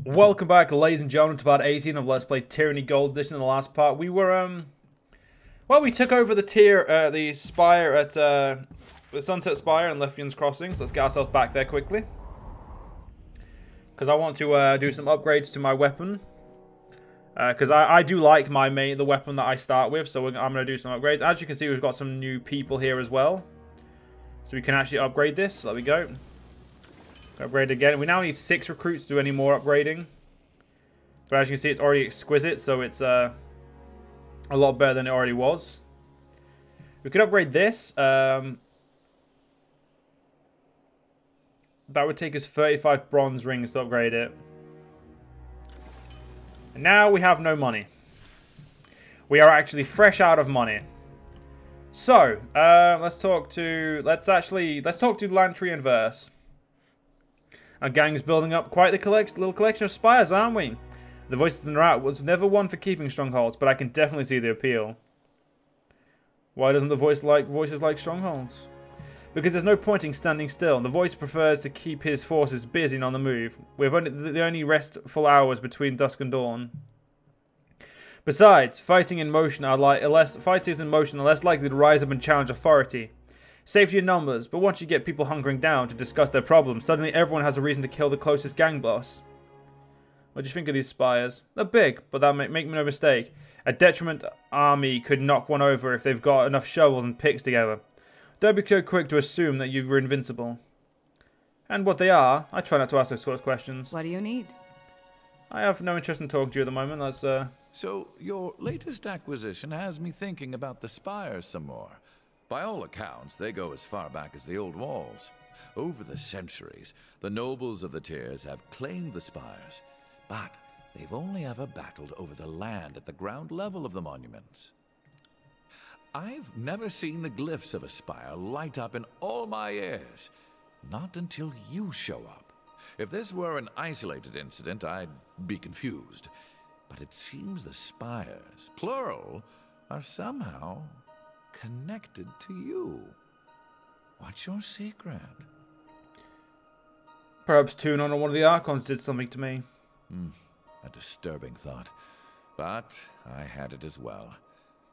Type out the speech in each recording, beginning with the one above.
Welcome back, ladies and gentlemen, to part 18 of Let's Play Tyranny Gold Edition. In the last part, we were, well, we took over the spire at, the Sunset Spire and Lefian's Crossing, so let's get ourselves back there quickly. Because I want to, do some upgrades to my weapon. Because I do like the weapon that I start with, so I'm going to do some upgrades. As you can see, we've got some new people here as well. So we can actually upgrade this. There we go. Upgrade again. We now need 6 recruits to do any more upgrading. But as you can see, it's already exquisite, so it's a lot better than it already was. We could upgrade this. That would take us 35 bronze rings to upgrade it. And now we have no money. We are actually fresh out of money. So, let's talk to Lantry and Verse. Our gang's building up quite the little collection of spires, aren't we? The voices in the route was never one for keeping strongholds, but I can definitely see the appeal. Why doesn't the voices like strongholds? Because there's no point in standing still. The voice prefers to keep his forces busy and on the move. We have the only restful hours between dusk and dawn. Besides, fighters in motion are less likely to rise up and challenge authority. Safety in numbers, but once you get people hunkering down to discuss their problems, suddenly everyone has a reason to kill the closest gang boss. What do you think of these spires? They're big, but that make me no mistake. A detriment army could knock one over if they've got enough shovels and picks together. Don't be so quick to assume that you're invincible. And what they are, I try not to ask those sort of questions. What do you need? I have no interest in talking to you at the moment. Let's, So, your latest acquisition has me thinking about the spires some more. By all accounts, they go as far back as the old walls. Over the centuries, the nobles of the tiers have claimed the spires, but they've only ever battled over the land at the ground level of the monuments. I've never seen the glyphs of a spire light up in all my years. Not until you show up. If this were an isolated incident, I'd be confused. But it seems the spires, plural, are somehow connected to you. What's your secret? Perhaps Tunon or one of the Archons did something to me. A disturbing thought. But I had it as well.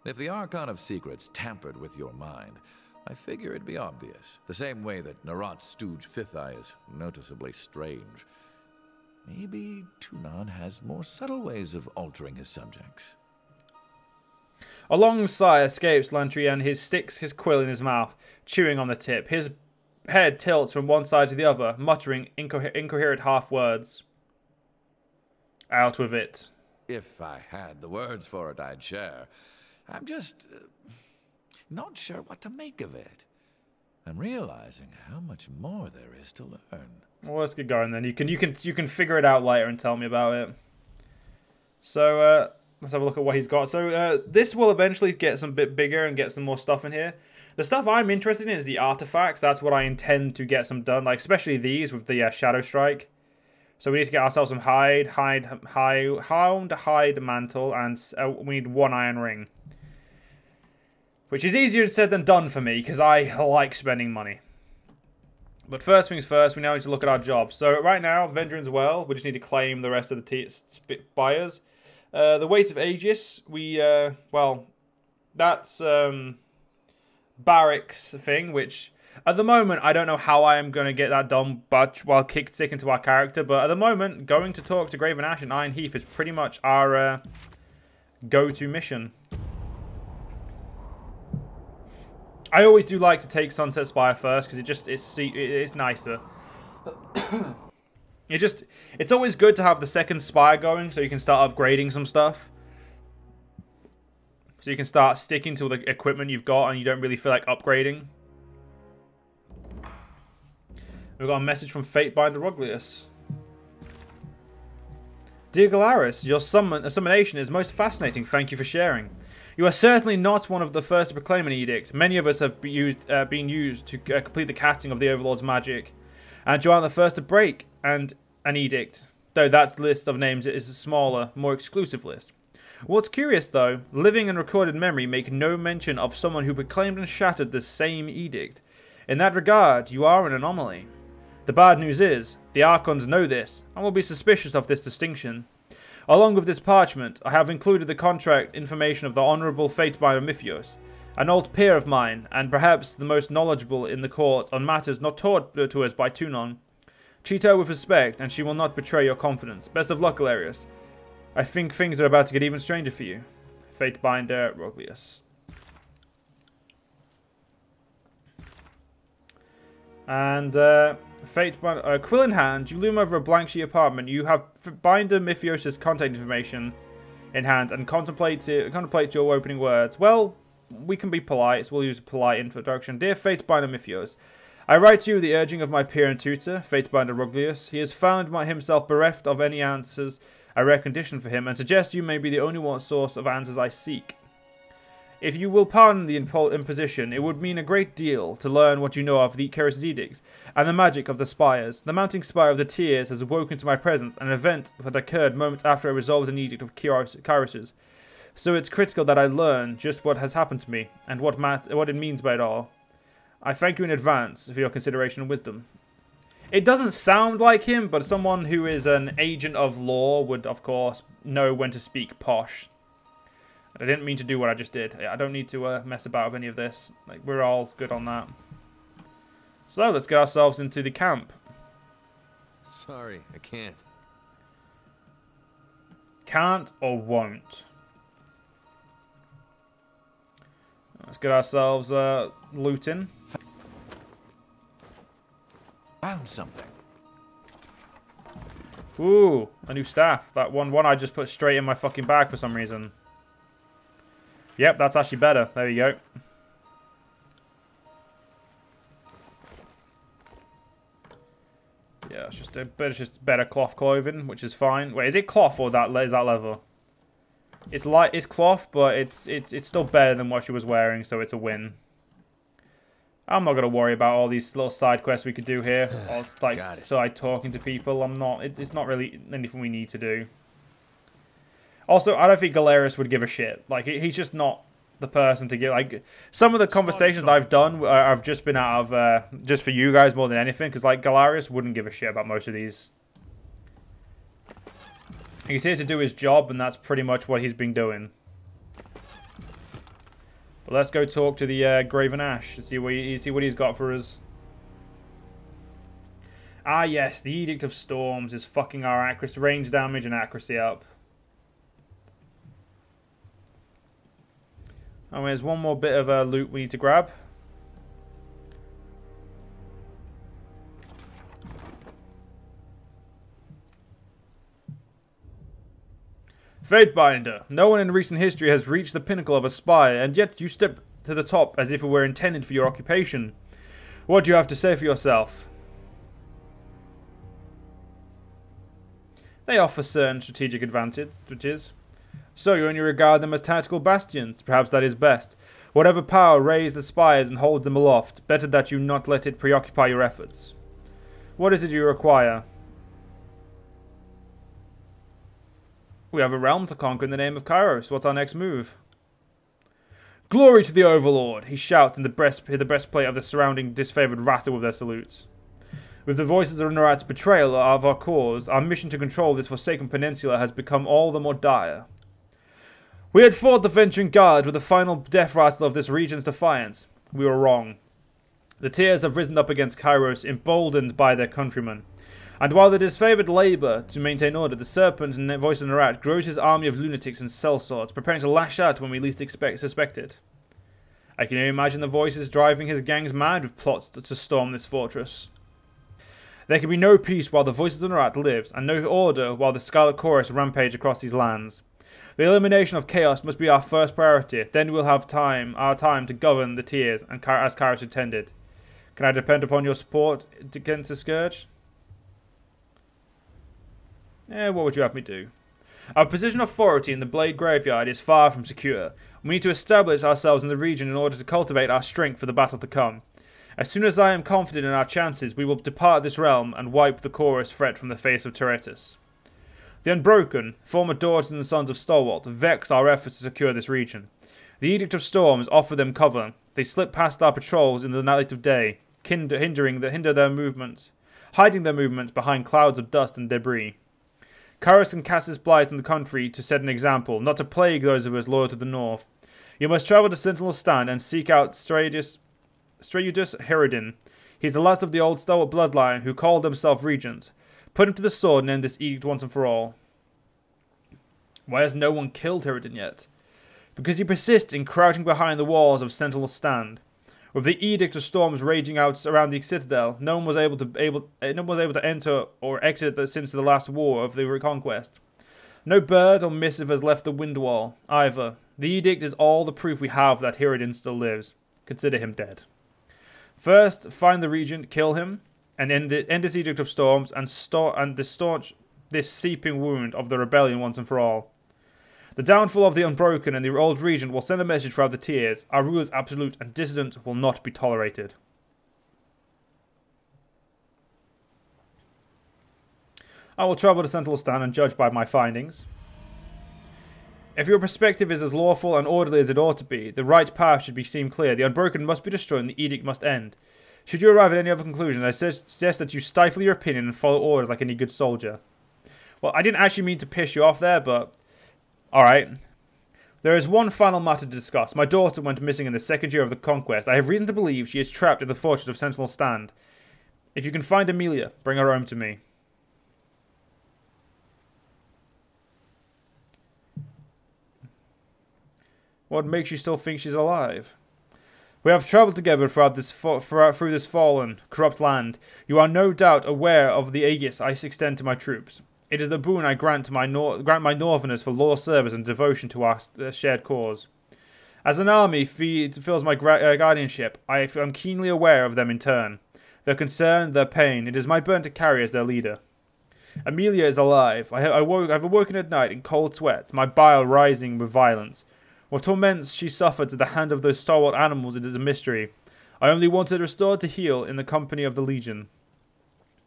If the Archon of Secrets tampered with your mind, I figure it'd be obvious. The same way that Narot's stooge Fifth Eye is noticeably strange. Maybe Tunon has more subtle ways of altering his subjects. A long sigh escapes Lantry and he sticks his quill in his mouth, chewing on the tip. His head tilts from one side to the other, muttering incoherent half-words. Out with it. If I had the words for it, I'd share. I'm just not sure what to make of it. I'm realizing how much more there is to learn. Well, let's get going then. You can figure it out later and tell me about it. So, let's have a look at what he's got. So, this will eventually get some bit bigger and get some more stuff in here. The stuff I'm interested in is the artifacts. That's what I intend to get some done, like especially these with the Shadow Strike. So we need to get ourselves some hide mantle, and we need 1 iron ring. Which is easier said than done for me, because I like spending money. But first things first, we now need to look at our jobs. So right now, Vendron's Well, we just need to claim the rest of the spitfires. The Weight of Aegis, well, that's Barrack's thing, which at the moment, I don't know how I am going to get that done, but while sticking to our character. But at the moment, going to talk to Graven Ash and Iron Heath is pretty much our go-to mission. I always do like to take Sunset Spire first because it's nicer. It's always good to have the second spire going so you can start upgrading some stuff. So you can start sticking to the equipment you've got and you don't really feel like upgrading. We've got a message from fatebinder Ruglius. Dear Galaris, your summonation is most fascinating. Thank you for sharing. You are certainly not one of the first to proclaim an edict. Many of us have been used to complete the casting of the Overlord's magic. And you aren't the first to break an edict. Though that list of names is a smaller, more exclusive list. What's curious though, living and recorded memory make no mention of someone who proclaimed and shattered the same edict. In that regard, you are an anomaly. The bad news is, The Archons know this, and will be suspicious of this distinction. Along with this parchment, I have included the contract information of the Honourable Fatebinder Mythios, an old peer of mine, and perhaps the most knowledgeable in the court on matters not taught to us by Tunon. Treat her with respect, and she will not betray your confidence. Best of luck, Galerius. I think things are about to get even stranger for you. Fatebinder Roglius. And Fatebinder, quill in hand, you loom over a blank sheet apartment. You have Binder Mythios' contact information in hand and contemplate your opening words. Well, we can be polite, so we'll use a polite introduction. Dear Fatebinder Mythios, I write to you the urging of my peer and tutor, Fatebinder Roglius. He has found himself bereft of any answers I recondition for him, and suggest you may be the only source of answers I seek. If you will pardon the imposition, it would mean a great deal to learn what you know of the Kyros' edicts and the magic of the spires. The mounting spire of the Tears has awoken to my presence, an event that occurred moments after I resolved an edict of Kyros'. So it's critical that I learn just what has happened to me, and what it means by it all. I thank you in advance for your consideration and wisdom. It doesn't sound like him, but someone who is an agent of law would, of course, know when to speak posh. I didn't mean to do what I just did. I don't need to mess about with any of this. Like, we're all good on that. So, let's get ourselves into the camp. Sorry, I can't. Can't or won't? Let's get ourselves looting. Found something. Ooh, a new staff. That one I just put straight in my fucking bag for some reason. Yep, that's actually better. There you go. Yeah, it's just better cloth clothing, which is fine. Wait, is it cloth or is that leather? It's cloth, but it's still better than what she was wearing, so it's a win. I'm not gonna worry about all these little side quests we could do here. Or like side talking to people. It's not really anything we need to do. Also, I don't think Galerius would give a shit. Like, he's just not the person to give. Like, some of the conversations I've done, I've just been out of just for you guys more than anything, because like Galerius wouldn't give a shit about most of these. He's here to do his job, and that's pretty much what he's been doing. But let's go talk to the Graven Ash and see what he's got for us. Ah, yes, the Edict of Storms is fucking our accuracy, range damage and accuracy up. Oh, there's one more bit of loot we need to grab. Fatebinder. No one in recent history has reached the pinnacle of a spire, and yet you step to the top as if it were intended for your occupation. What do you have to say for yourself? They offer certain strategic advantages. So you only regard them as tactical bastions. Perhaps that is best. Whatever power raise the spires and hold them aloft, better that you not let it preoccupy your efforts. What is it you require? We have a realm to conquer in the name of Kyros. What's our next move? Glory to the Overlord! He shouts in the breastplate of the surrounding disfavored rattle with their salutes. With the voices of Nerat's betrayal of our cause, our mission to control this forsaken peninsula has become all the more dire. We had fought the venturing guard with the final death rattle of this region's defiance. We were wrong. The Tears have risen up against Kyros, emboldened by their countrymen. And while the disfavored labour to maintain order, the Serpent and Voice of Nerat grows his army of lunatics and sellswords, preparing to lash out when we least suspect it. I can only imagine the Voices driving his gangs mad with plots to storm this fortress. There can be no peace while the Voices of Nerat lives, and no order while the Scarlet Chorus rampage across these lands. The elimination of chaos must be our first priority, then we'll have our time to govern the Tears, and as Kyros intended. Can I depend upon your support against the Scourge? What would you have me do? Our position of authority in the Blade Graveyard is far from secure. We need to establish ourselves in the region in order to cultivate our strength for the battle to come. As soon as I am confident in our chances, we will depart this realm and wipe the Chorus threat from the face of Tyranny. The Unbroken, former daughters and sons of Stalwart, vex our efforts to secure this region. The Edict of Storms offer them cover. They slip past our patrols in the light of day, hinder their movements. hiding their movements behind clouds of dust and debris. Kyros can cast his blight on the country to set an example, not to plague those of us loyal to the north. You must travel to Sentinel's Stand and seek out Straeudus Herodin. He's the last of the old stalwart bloodline who called himself regent. Put him to the sword and end this edict once and for all. Why has no one killed Herodin yet? Because he persists in crouching behind the walls of Sentinel's Stand. With the edict of storms raging out around the citadel, no one was able to enter or exit since the last war of the conquest. No bird or missive has left the wind wall, either. The edict is all the proof we have that Herodin still lives. Consider him dead. First, find the regent, kill him, and end this edict of storms and staunch this seeping wound of the rebellion once and for all. The downfall of the Unbroken and the old regent will send a message throughout the tiers. Our rule is absolute and dissident will not be tolerated. I will travel to Sentinel Stand and judge by my findings. If your perspective is as lawful and orderly as it ought to be, the right path should be seen clear. The Unbroken must be destroyed and the edict must end. Should you arrive at any other conclusion, I suggest that you stifle your opinion and follow orders like any good soldier. Well, I didn't actually mean to piss you off there, but... Alright. There is one final matter to discuss. My daughter went missing in the second year of the conquest. I have reason to believe she is trapped in the fortress of Sentinel Stand. If you can find Amelia, bring her home to me. What makes you still think she's alive? We have travelled together through this fallen, corrupt land. You are no doubt aware of the aegis I extend to my troops. It is the boon I grant to my northerners for loyal service and devotion to our shared cause. As an army fills my guardianship, I am keenly aware of them in turn. Their concern, their pain, it is my burden to carry as their leader. Amelia is alive. I have awoken at night in cold sweats, my bile rising with violence. What torments she suffered at the hand of those stalwart animals, it is a mystery. I only want her restored to heal in the company of the Legion.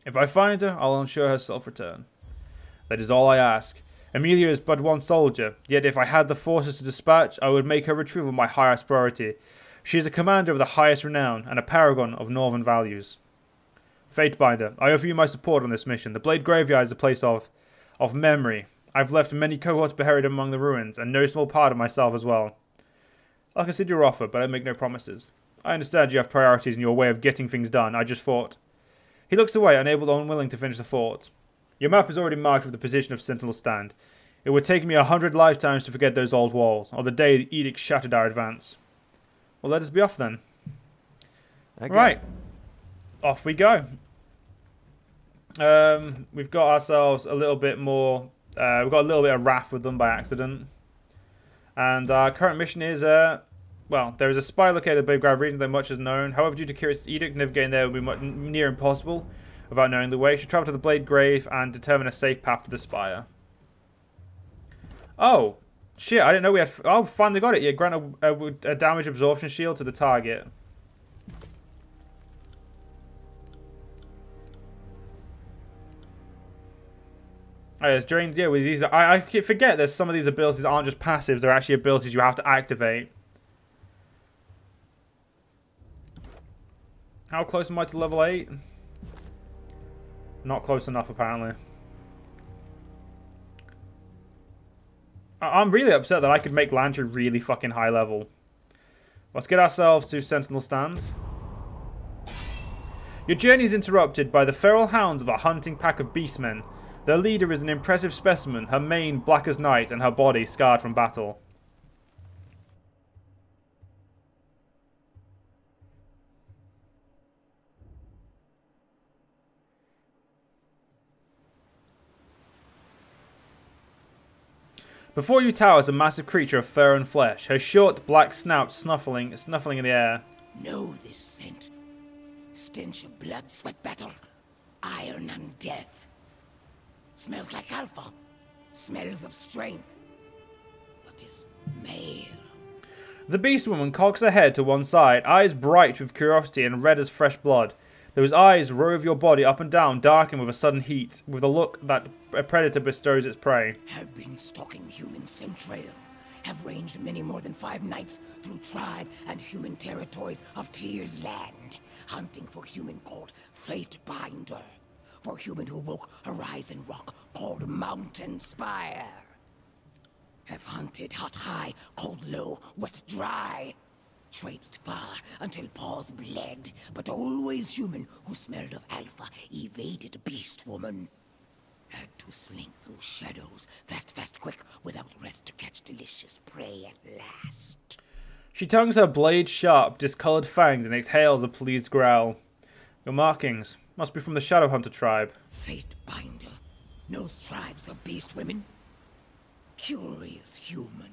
If I find her, I'll ensure her self-return. That is all I ask. Amelia is but one soldier, yet if I had the forces to dispatch, I would make her retrieval my highest priority. She is a commander of the highest renown, and a paragon of northern values. Fatebinder, I offer you my support on this mission. The Blade Graveyard is a place of memory. I've left many cohorts buried among the ruins, and no small part of myself as well. I'll consider your offer, but I make no promises. I understand you have priorities in your way of getting things done. I just thought... He looks away, unable or unwilling to finish the thought. Your map is already marked with the position of Sentinel Stand. It would take me 100 lifetimes to forget those old walls, or the day the edict shattered our advance. Well, let us be off then. Okay. Right. Off we go. We've got ourselves a little bit more... we've got a little bit of wrath with them by accident. And our current mission is... well, there is a spy located in the Blade Grave region, though much is known. However, due to Kyros' edict, navigating there will be near impossible. Without knowing the way, you should travel to the Blade Grave and determine a safe path to the spire. Oh, shit, I didn't know we had... Oh, finally got it. Yeah, grant a damage absorption shield to the target. Oh, it's during... Yeah, with these... I forget that some of these abilities aren't just passives. They're actually abilities you have to activate. How close am I to level 8? Not close enough, apparently. I'm really upset that I could make Lantry really fucking high level. Let's get ourselves to Sentinel Stand. Your journey is interrupted by the feral hounds of a hunting pack of beastmen. Their leader is an impressive specimen, her mane black as night and her body scarred from battle. Before you towers a massive creature of fur and flesh, her short black snout snuffling in the air. Know this scent. Stench of blood, sweat, battle, iron and death. Smells like alpha. Smells of strength. But is male. The beast woman cocks her head to one side, eyes bright with curiosity and red as fresh blood. Those eyes rove your body up and down, darkened with a sudden heat, with a look that a predator bestows its prey. Have been stalking human centrail. Have ranged many more than 5 nights through tribe and human territories of Tyr's land, hunting for human called fatebinder. for human who woke horizon rock called Mountain Spire. Have hunted hot high, cold low, wet dry. Traipsed far until paws bled, but always human who smelled of alpha evaded beast woman. Had to slink through shadows, fast, fast, quick, without rest to catch delicious prey at last. She tongues her blade sharp, discolored fangs, and exhales a pleased growl. Your markings must be from the Shadow Hunter tribe. Fatebinder knows tribes of beast women. Curious human.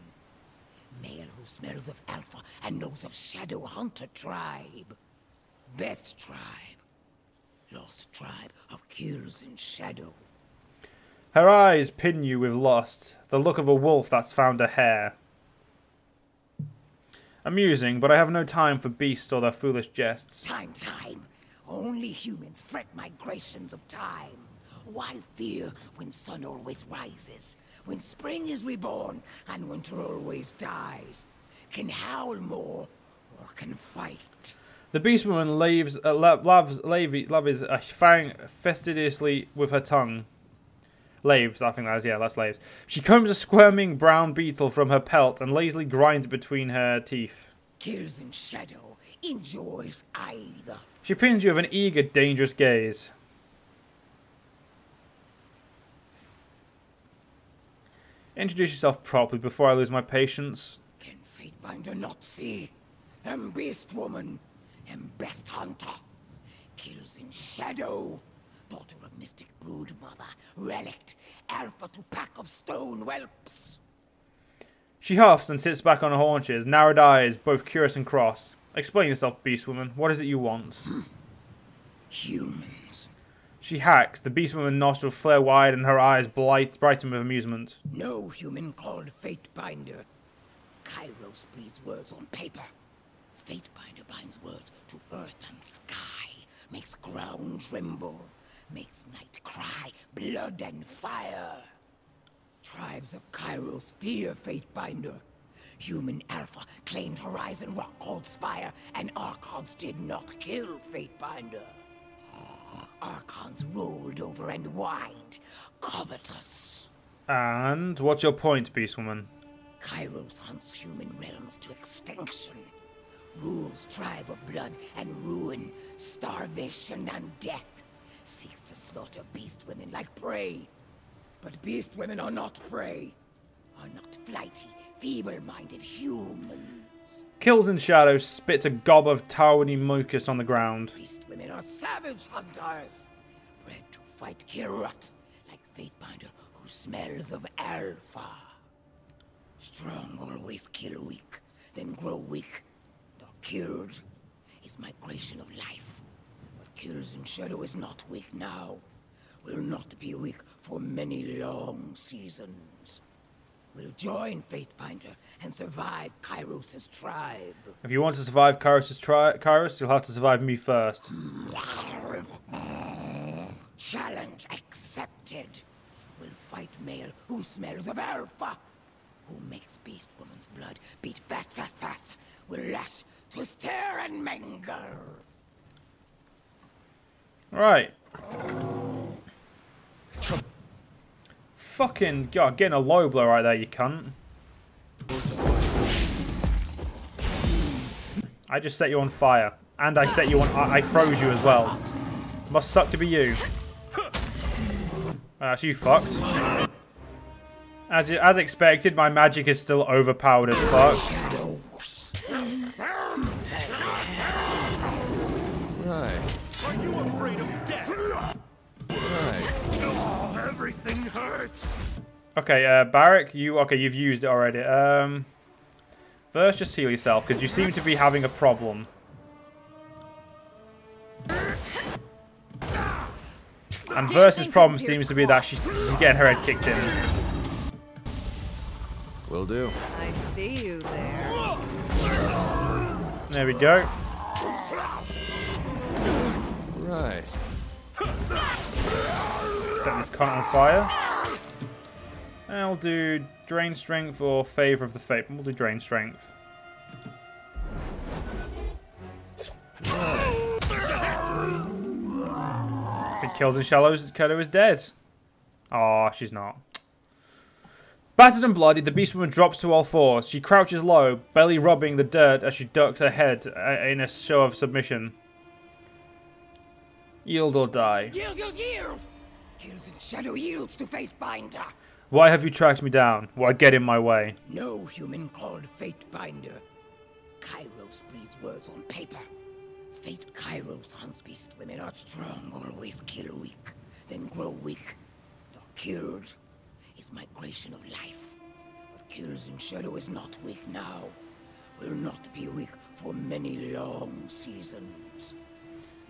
Male who smells of alpha and knows of Shadow Hunter tribe. Best tribe. Lost tribe of kills in shadow. Her eyes pin you with lust, the look of a wolf that's found a hare. Amusing, but I have no time for beasts or their foolish jests. Time. Only humans fret migrations of time. Why fear when sun always rises? When spring is reborn and winter always dies? Can howl more or can fight? The beast woman laves a fang fastidiously with her tongue. Laves, I think that is, yeah, that's laves. She combs a squirming brown beetle from her pelt and lazily grinds it between her teeth. Kills in shadow, enjoys either. She pins you with an eager, dangerous gaze. Introduce yourself properly before I lose my patience. Can Fatebinder not see? Beast woman, best hunter. Kills in shadow. Daughter of mystic brood mother, relict, alpha to pack of stone whelps. She huffs and sits back on her haunches, narrowed eyes, both curious and cross. Explain yourself, beast woman. What is it you want? Humans. She hacks, the beast woman's nostrils flare wide and her eyes brighten with amusement. No human called Fatebinder. Kyros breeds words on paper. Fatebinder binds words to earth and sky. Makes ground tremble. Makes night cry, blood and fire. Tribes of Kyros fear Fatebinder. Human Alpha claimed Horizon Rock called Spire, and Archons did not kill Fatebinder. Archons rolled over and whined, covetous. And what's your point, beast woman? Kyros hunts human realms to extinction. Rules tribe of blood and ruin, starvation and death. Seeks to slaughter beast women like prey. But beast women are not prey. Are not flighty, feeble-minded humans. Kills in shadow, spits a gob of towering mucus on the ground. Beast women are savage hunters. Bred to fight Kyros, like Fatebinder who smells of alpha. Strong always kill weak, then grow weak. Killed is migration of life. But kills in shadow is not weak now. Will not be weak for many long seasons. Will join Fatebinder and survive Kyros' tribe. If you want to survive Kyros, you'll have to survive me first. Challenge accepted. Will fight male who smells of alpha. Who makes beast woman's blood beat fast, fast, fast. Will lash, twist, tear, and mangle. Right. Fucking God, getting a low blow right there, you cunt. I just set you on fire. And I set you on... I froze you as well. Must suck to be you. So you fucked. As expected, my magic is still overpowered as fuck. Right. Are you afraid of death? Right. Oh, everything hurts. Okay, Barrick, you've used it already. First, just heal yourself, because you seem to be having a problem. And Verse's problem seems to be that she's getting her head kicked in. Will do. I see you there. There we go. Right. Set this cunt on fire. And I'll do Drain Strength or Favor of the Fate. We'll do Drain Strength. Kills and Shadow is dead. Oh, she's not. Battered and bloodied, the beast woman drops to all fours. She crouches low, barely rubbing the dirt as she ducks her head in a show of submission. Yield or die. Yield, yield, yield! Kills and Shadow yields to Fatebinder. Why have you tracked me down? Why get in my way? No human called Fatebinder. Kyros breeds words on paper. Fate Kyros hunts beast women are strong, always kill weak, then grow weak. Not killed is migration of life. But Kills and Shadow is not weak now. Will not be weak for many long seasons.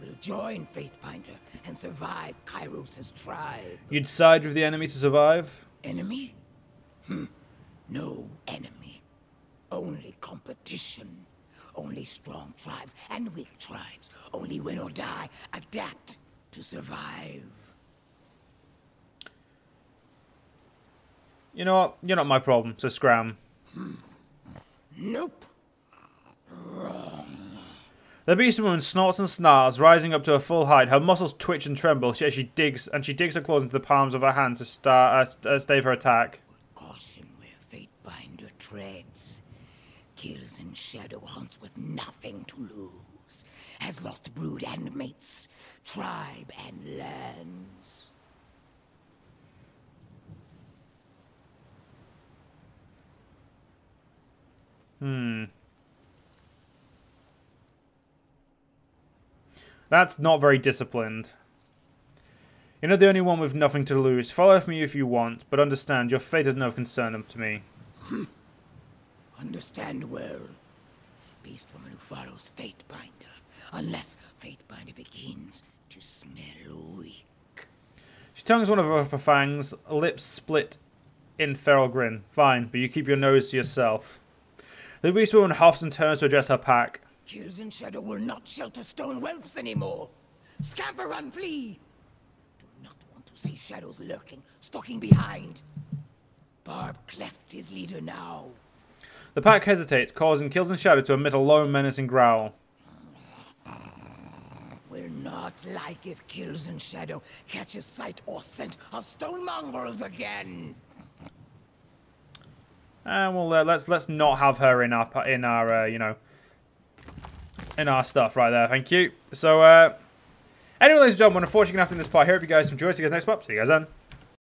Will join Fatebinder and survive Kyros' tribe. You'd side with the enemy to survive? Enemy? No enemy. Only competition. Only strong tribes and weak tribes. Only win or die. Adapt to survive. You know what? You're not my problem, so scram. Nope. Wrong. The beast woman snorts and snarls, rising up to her full height. Her muscles twitch and tremble as she digs her claws into the palms of her hands to stave her attack. Caution where Fatebinder treads. Kills and Shadow hunts with nothing to lose. Has lost brood and mates, tribe and lands. That's not very disciplined. You're not the only one with nothing to lose. Follow me if you want, but understand your fate is no concern to me. Understand well. Beast woman who follows Fatebinder. Unless Fatebinder begins to smell weak. She tongues one of her upper fangs, lips split in feral grin. Fine, but you keep your nose to yourself. The beast woman huffs and turns to address her pack. Kills and Shadow will not shelter stone whelps anymore. Scamper, run, flee! Do not want to see shadows lurking, stalking behind. Barb cleft his leader now. The pack hesitates, causing Kills and Shadow to emit a low, menacing growl. Will not like if Kills and Shadow catches sight or scent of stone mongrels again. And well, let's not have her in our in our stuff right there. Thank you. So anyway, ladies and gentlemen, unfortunately, after this part, I hope you guys enjoyed. See you guys next part. See you guys then.